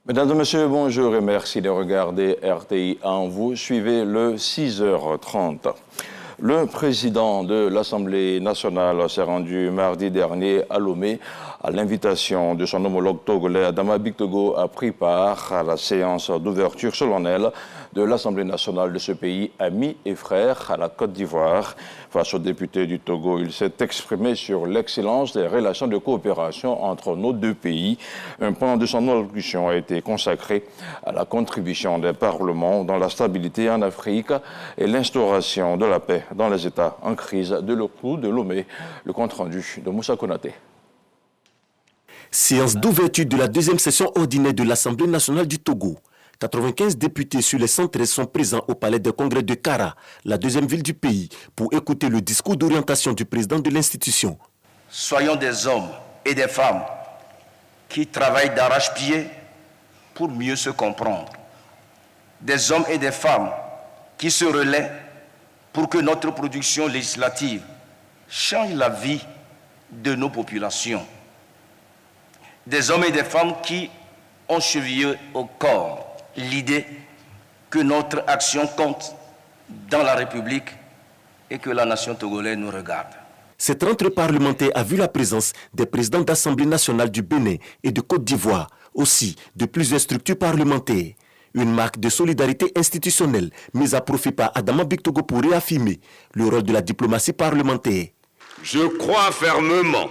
Mesdames et messieurs, bonjour et merci de regarder RTI en vous. Suivez le 6h30. Le président de l'Assemblée nationale s'est rendu mardi dernier à Lomé. À l'invitation de son homologue togolais, Adama Bictogo a pris part à la séance d'ouverture solennelle de l'Assemblée nationale de ce pays ami et frère à la Côte d'Ivoire. Face aux députés du Togo, il s'est exprimé sur l'excellence des relations de coopération entre nos deux pays. Un pan de son allocution a été consacré à la contribution des parlements dans la stabilité en Afrique et l'instauration de la paix dans les États en crise de l'OCLU de Lomé. Le compte-rendu de Moussa Konaté. Séance d'ouverture de la deuxième session ordinaire de l'Assemblée nationale du Togo. 95 députés sur les 113 sont présents au palais de congrès de Kara, la deuxième ville du pays, pour écouter le discours d'orientation du président de l'institution. Soyons des hommes et des femmes qui travaillent d'arrache-pied pour mieux se comprendre. Des hommes et des femmes qui se relaient pour que notre production législative change la vie de nos populations. Des hommes et des femmes qui ont chevillé au corps l'idée que notre action compte dans la République et que la nation togolaise nous regarde. Cette rentrée parlementaire a vu la présence des présidents d'Assemblée nationale du Bénin et de Côte d'Ivoire, aussi de plusieurs structures parlementaires. Une marque de solidarité institutionnelle mise à profit par Adama Bictogo pour réaffirmer le rôle de la diplomatie parlementaire. Je crois fermement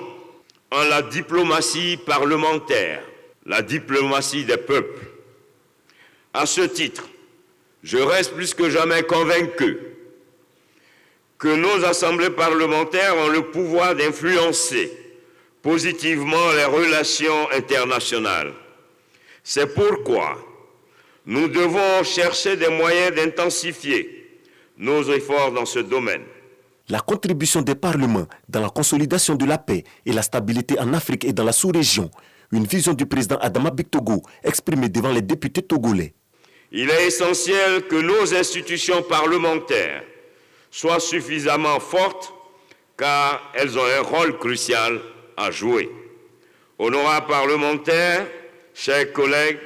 en la diplomatie parlementaire, la diplomatie des peuples. À ce titre, je reste plus que jamais convaincu que nos assemblées parlementaires ont le pouvoir d'influencer positivement les relations internationales. C'est pourquoi nous devons chercher des moyens d'intensifier nos efforts dans ce domaine. La contribution des parlements dans la consolidation de la paix et la stabilité en Afrique et dans la sous-région, une vision du président Adama Bictogo exprimée devant les députés togolais. Il est essentiel que nos institutions parlementaires soient suffisamment fortes car elles ont un rôle crucial à jouer. Honorables parlementaires, chers collègues,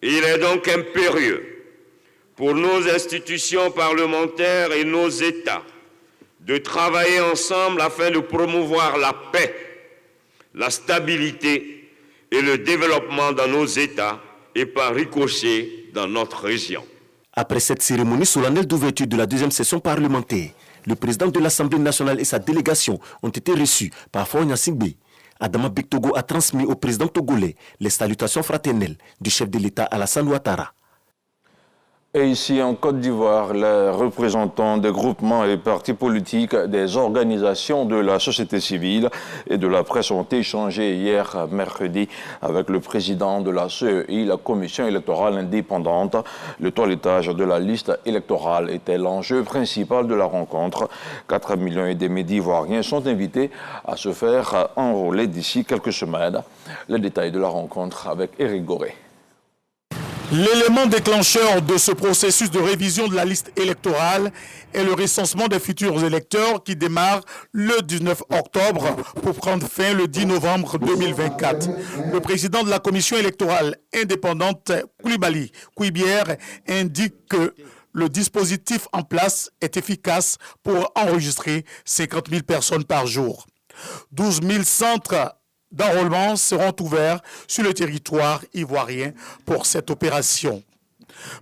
il est donc impérieux pour nos institutions parlementaires et nos États de travailler ensemble afin de promouvoir la paix, la stabilité et le développement dans nos États et par ricochet dans notre région. Après cette cérémonie solennelle d'ouverture de la deuxième session parlementaire, le président de l'Assemblée nationale et sa délégation ont été reçus par Fonya Singbe. Adama Bictogo a transmis au président togolais les salutations fraternelles du chef de l'État Alassane Ouattara. Et ici en Côte d'Ivoire, les représentants des groupements et partis politiques, des organisations de la société civile et de la presse ont échangé hier mercredi avec le président de la CEI, la Commission électorale indépendante. Le toilettage de la liste électorale était l'enjeu principal de la rencontre. 4,5 millions d'Ivoiriens sont invités à se faire enrôler d'ici quelques semaines. Les détails de la rencontre avec Éric Goré. L'élément déclencheur de ce processus de révision de la liste électorale est le recensement des futurs électeurs qui démarre le 19 octobre pour prendre fin le 10 novembre 2024. Le président de la commission électorale indépendante, Koulibaly Kouibière, indique que le dispositif en place est efficace pour enregistrer 50 000 personnes par jour. 12 000 centres d'enrôlement seront ouverts sur le territoire ivoirien pour cette opération.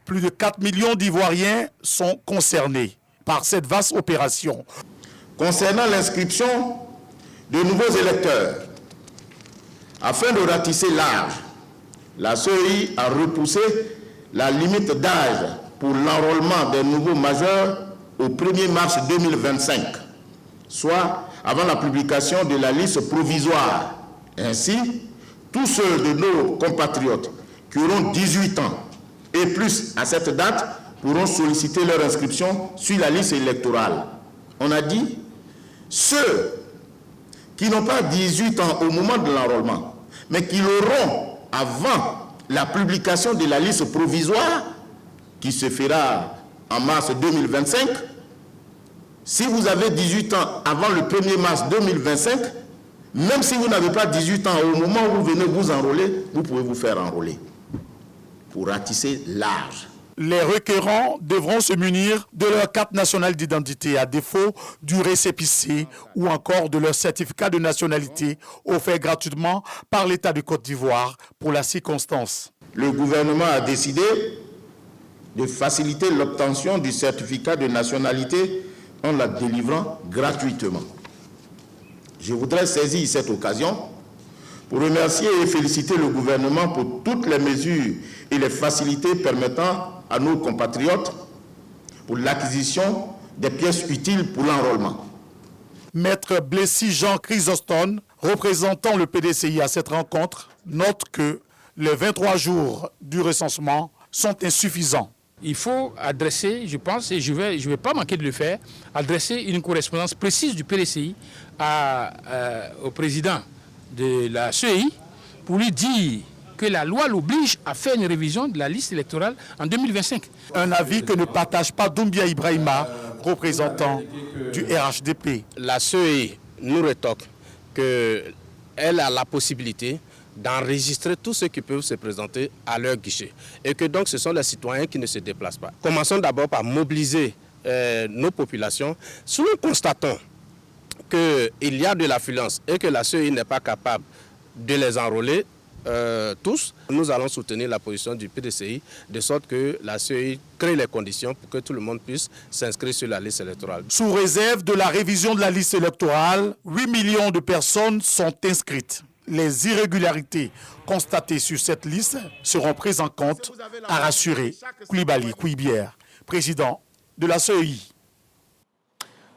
Plus de 4 millions d'Ivoiriens sont concernés par cette vaste opération. Concernant l'inscription de nouveaux électeurs, afin de ratisser large, la CEI a repoussé la limite d'âge pour l'enrôlement des nouveaux majeurs au 1er mars 2025, soit avant la publication de la liste provisoire. Ainsi, tous ceux de nos compatriotes qui auront 18 ans et plus à cette date pourront solliciter leur inscription sur la liste électorale. On a dit, ceux qui n'ont pas 18 ans au moment de l'enrôlement, mais qui l'auront avant la publication de la liste provisoire, qui se fera en mars 2025, si vous avez 18 ans avant le 1er mars 2025, même si vous n'avez pas 18 ans au moment où vous venez vous enrôler, vous pouvez vous faire enrôler. pour ratisser large. Les requérants devront se munir de leur carte nationale d'identité à défaut du récépissé ou encore de leur certificat de nationalité offert gratuitement par l'État de Côte d'Ivoire pour la circonstance. Le gouvernement a décidé de faciliter l'obtention du certificat de nationalité en la délivrant gratuitement. Je voudrais saisir cette occasion pour remercier et féliciter le gouvernement pour toutes les mesures et les facilités permettant à nos compatriotes pour l'acquisition des pièces utiles pour l'enrôlement. Maître Blessy Jean Chrysostome, représentant le PDCI à cette rencontre, note que les 23 jours du recensement sont insuffisants. Il faut adresser, je pense, et je vais pas manquer de le faire, adresser une correspondance précise du PDCI au président de la CEI pour lui dire que la loi l'oblige à faire une révision de la liste électorale en 2025. Un avis que ne partage pas Doumbia Ibrahima, représentant du RHDP. La CEI nous rétorque qu'elle a la possibilité d'enregistrer tous ceux qui peuvent se présenter à leur guichet et que donc ce sont les citoyens qui ne se déplacent pas. Commençons d'abord par mobiliser nos populations. Si nous constatons qu'il y a de l'affluence et que la CEI n'est pas capable de les enrôler tous, nous allons soutenir la position du PDCI de sorte que la CEI crée les conditions pour que tout le monde puisse s'inscrire sur la liste électorale. Sous réserve de la révision de la liste électorale, 8 millions de personnes sont inscrites. Les irrégularités constatées sur cette liste seront prises en compte, a rassuré Koulibaly Kouibière, président de la CEI.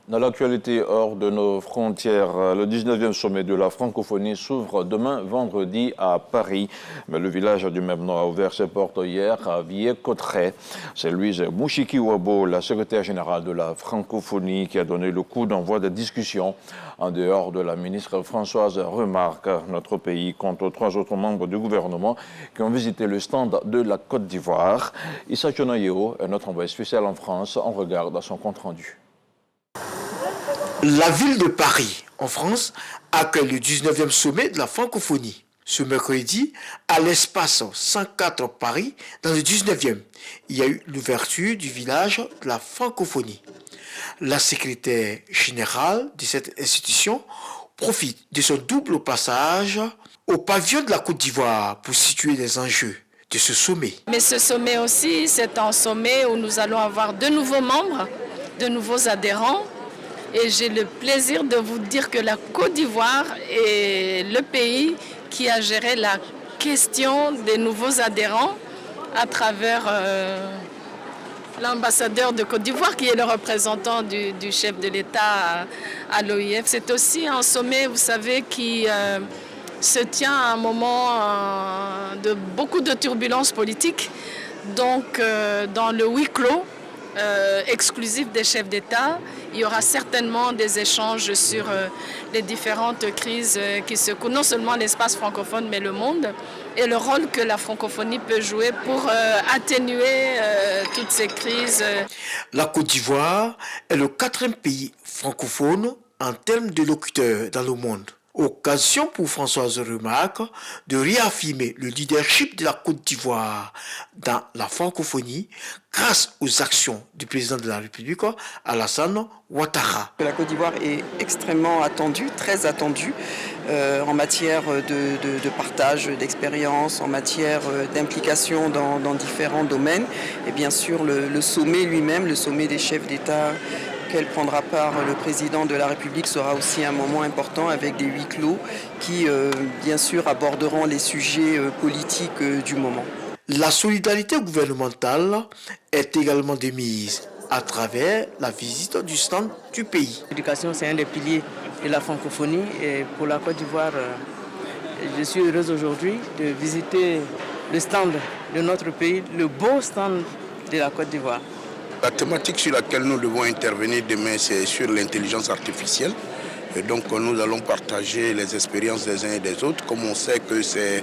Dans l'actualité hors de nos frontières, le 19e sommet de la francophonie s'ouvre demain vendredi à Paris. Mais le village du même nom a ouvert ses portes hier à Vieux-Cotterêts. C'est Louise Mouchiki-Wabo, la secrétaire générale de la francophonie, qui a donné le coup d'envoi des discussions. En dehors de la ministre Françoise Remarque, notre pays compte 3 autres membres du gouvernement qui ont visité le stand de la Côte d'Ivoire. Issa Chonayeo, notre envoyé spécial en France, en regarde son compte-rendu. La ville de Paris, en France, accueille le 19e sommet de la francophonie. Ce mercredi, à l'espace 104 Paris, dans le 19e, il y a eu l'ouverture du village de la francophonie. La secrétaire générale de cette institution profite de son double passage au pavillon de la Côte d'Ivoire pour situer les enjeux de ce sommet. Mais ce sommet aussi, c'est un sommet où nous allons avoir de nouveaux membres, de nouveaux adhérents. Et j'ai le plaisir de vous dire que la Côte d'Ivoire est le pays qui a géré la question des nouveaux adhérents à travers l'ambassadeur de Côte d'Ivoire qui est le représentant du chef de l'État à l'OIF. C'est aussi un sommet, vous savez, qui se tient à un moment de beaucoup de turbulences politiques. Donc, dans le huis clos exclusif des chefs d'État, il y aura certainement des échanges sur les différentes crises qui secouent non seulement l'espace francophone, mais le monde, et le rôle que la francophonie peut jouer pour atténuer toutes ces crises. La Côte d'Ivoire est le 4e pays francophone en termes de locuteurs dans le monde. Occasion pour Françoise Remarque de réaffirmer le leadership de la Côte d'Ivoire dans la francophonie grâce aux actions du président de la République, Alassane Ouattara. La Côte d'Ivoire est extrêmement attendue, très attendue en matière de partage d'expériences, en matière d'implication dans différents domaines. Et bien sûr, le sommet lui-même, le sommet des chefs d'État auquel prendra part le président de la République sera aussi un moment important avec des huis clos qui, bien sûr, aborderont les sujets politiques du moment. La solidarité gouvernementale est également de mise à travers la visite du stand du pays. L'éducation, c'est un des piliers de la francophonie et pour la Côte d'Ivoire, je suis heureuse aujourd'hui de visiter le stand de notre pays, le beau stand de la Côte d'Ivoire. La thématique sur laquelle nous devons intervenir demain, c'est sur l'intelligence artificielle. Et donc nous allons partager les expériences des uns et des autres, comme on sait que c'est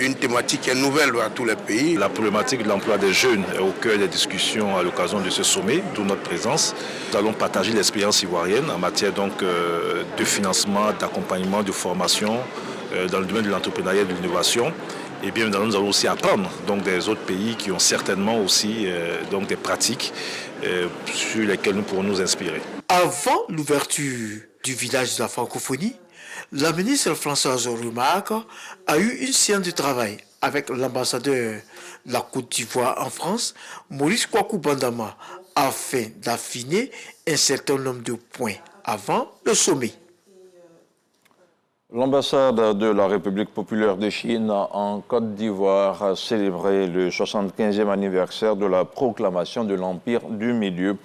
une thématique qui est nouvelle à tous les pays. La problématique de l'emploi des jeunes est au cœur des discussions à l'occasion de ce sommet, d'où notre présence. Nous allons partager l'expérience ivoirienne en matière donc, de financement, d'accompagnement, de formation dans le domaine de l'entrepreneuriat et de l'innovation. Et bien nous allons aussi apprendre donc, des autres pays qui ont certainement aussi donc, des pratiques sur lesquelles nous pourrons nous inspirer. Avant l'ouverture du village de la francophonie, la ministre Françoise Remarque a eu une séance de travail avec l'ambassadeur de la Côte d'Ivoire en France, Maurice Kwaku Bandama, afin d'affiner un certain nombre de points avant le sommet. L'ambassade de la République populaire de Chine en Côte d'Ivoire a célébré le 75e anniversaire de la proclamation de l'Empire du Milieu.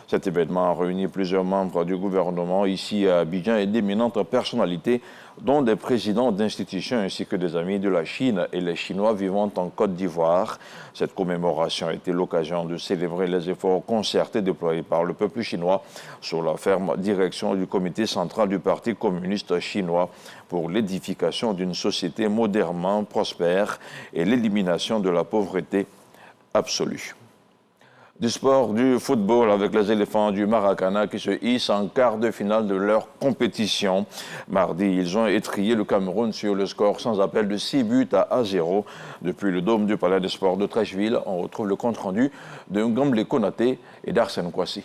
Cet événement a réuni plusieurs membres du gouvernement ici à Abidjan et d'éminentes personnalités, dont des présidents d'institutions ainsi que des amis de la Chine et les Chinois vivant en Côte d'Ivoire. Cette commémoration a été l'occasion de célébrer les efforts concertés déployés par le peuple chinois sous la ferme direction du comité central du Parti communiste chinois pour l'édification d'une société modernement prospère et l'élimination de la pauvreté absolue. Du sport, du football avec les éléphants du Maracana qui se hissent en quart de finale de leur compétition. Mardi, ils ont étrillé le Cameroun sur le score sans appel de 6-0. Depuis le dôme du Palais des Sports de Treichville, on retrouve le compte-rendu de Ngamble Konaté et d'Arsène Kouassi.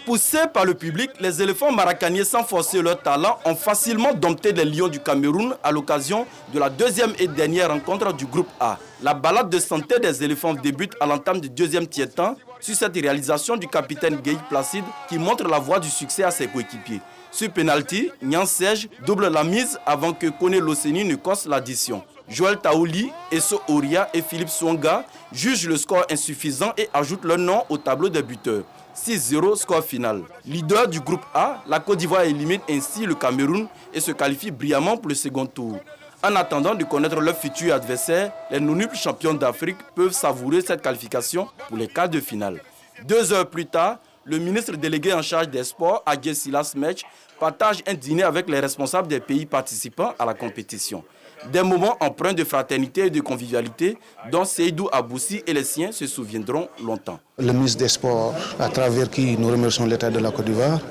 Poussés par le public, les éléphants maracaniers, sans forcer leur talent, ont facilement dompté les lions du Cameroun à l'occasion de la deuxième et dernière rencontre du groupe A. La balade de santé des éléphants débute à l'entame du deuxième tiers-temps sur cette réalisation du capitaine Gueye Placide qui montre la voie du succès à ses coéquipiers. Sur pénalty, Nyan Serge double la mise avant que Kone Loseni ne cosse l'addition. Joël Taouli, Esso Oria et Philippe Swonga jugent le score insuffisant et ajoutent leur nom au tableau des buteurs. 6-0 score final. Leader du groupe A, la Côte d'Ivoire élimine ainsi le Cameroun et se qualifie brillamment pour le second tour. En attendant de connaître leur futur adversaire, les non-nuples champions d'Afrique peuvent savourer cette qualification pour les quarts de finale. 2 heures plus tard, le ministre délégué en charge des sports, Adje Silas Mech, partage un dîner avec les responsables des pays participants à la compétition. Des moments empreints de fraternité et de convivialité dont Seydou Aboussi et les siens se souviendront longtemps. Le ministre des Sports, à travers qui nous remercions l'État de la Côte d'Ivoire,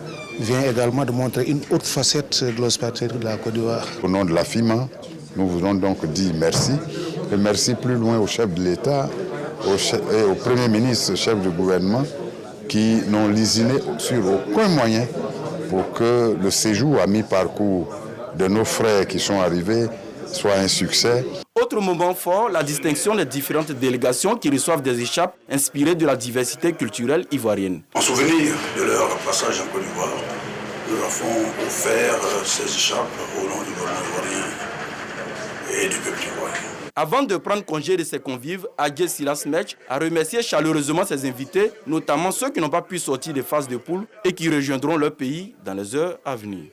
vient également de montrer une autre facette de l'hospitalité de la Côte d'Ivoire. Au nom de la FIMA, nous voulons donc dire merci. Et merci plus loin au chef de l'État et au Premier ministre, chef du gouvernement, qui n'ont lésiné sur aucun moyen pour que le séjour à mi-parcours de nos frères qui sont arrivés soit un succès. Autre moment fort, la distinction des différentes délégations qui reçoivent des échappes inspirées de la diversité culturelle ivoirienne. En souvenir de leur passage en Côte d'Ivoire, nous avons offert ces échappes au nom du gouvernement ivoirien et du peuple ivoirien. Avant de prendre congé de ses convives, Adje Silas Mech a remercié chaleureusement ses invités, notamment ceux qui n'ont pas pu sortir des phases de poule et qui rejoindront leur pays dans les heures à venir.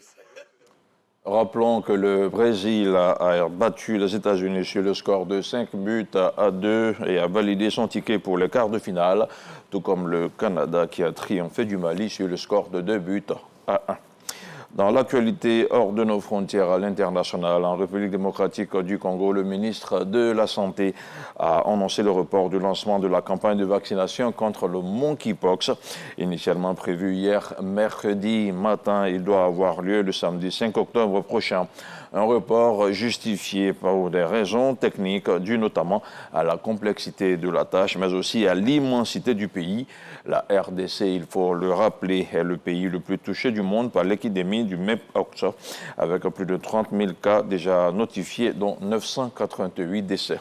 Rappelons que le Brésil a battu les États-Unis sur le score de 5-2 et a validé son ticket pour les quarts de finale, tout comme le Canada qui a triomphé du Mali sur le score de 2-1. Dans l'actualité hors de nos frontières à l'international, en République démocratique du Congo, le ministre de la Santé a annoncé le report du lancement de la campagne de vaccination contre le monkeypox. Initialement prévu hier mercredi matin, il doit avoir lieu le samedi 5 octobre prochain. Un report justifié par des raisons techniques dues notamment à la complexité de la tâche, mais aussi à l'immensité du pays. La RDC, il faut le rappeler, est le pays le plus touché du monde par l'épidémie du monkeypox, avec plus de 30 000 cas déjà notifiés, dont 988 décès.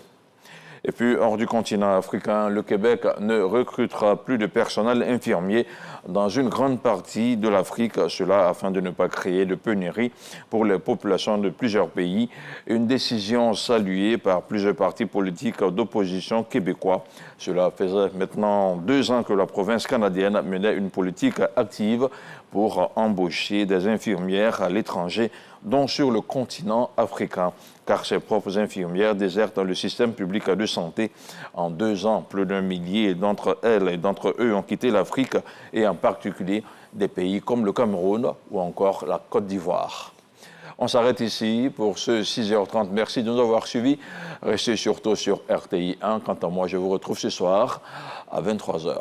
Et puis, hors du continent africain, le Québec ne recrutera plus de personnel infirmier dans une grande partie de l'Afrique, cela afin de ne pas créer de pénurie pour les populations de plusieurs pays. Une décision saluée par plusieurs partis politiques d'opposition québécois. Cela faisait maintenant 2 ans que la province canadienne menait une politique active pour embaucher des infirmières à l'étranger, dont sur le continent africain, car ses propres infirmières désertent le système public de santé. En 2 ans, plus d'1 millier d'entre elles et d'entre eux ont quitté l'Afrique, et en particulier des pays comme le Cameroun ou encore la Côte d'Ivoire. On s'arrête ici pour ce 6h30. Merci de nous avoir suivis. Restez surtout sur RTI 1. Quant à moi, je vous retrouve ce soir à 23h.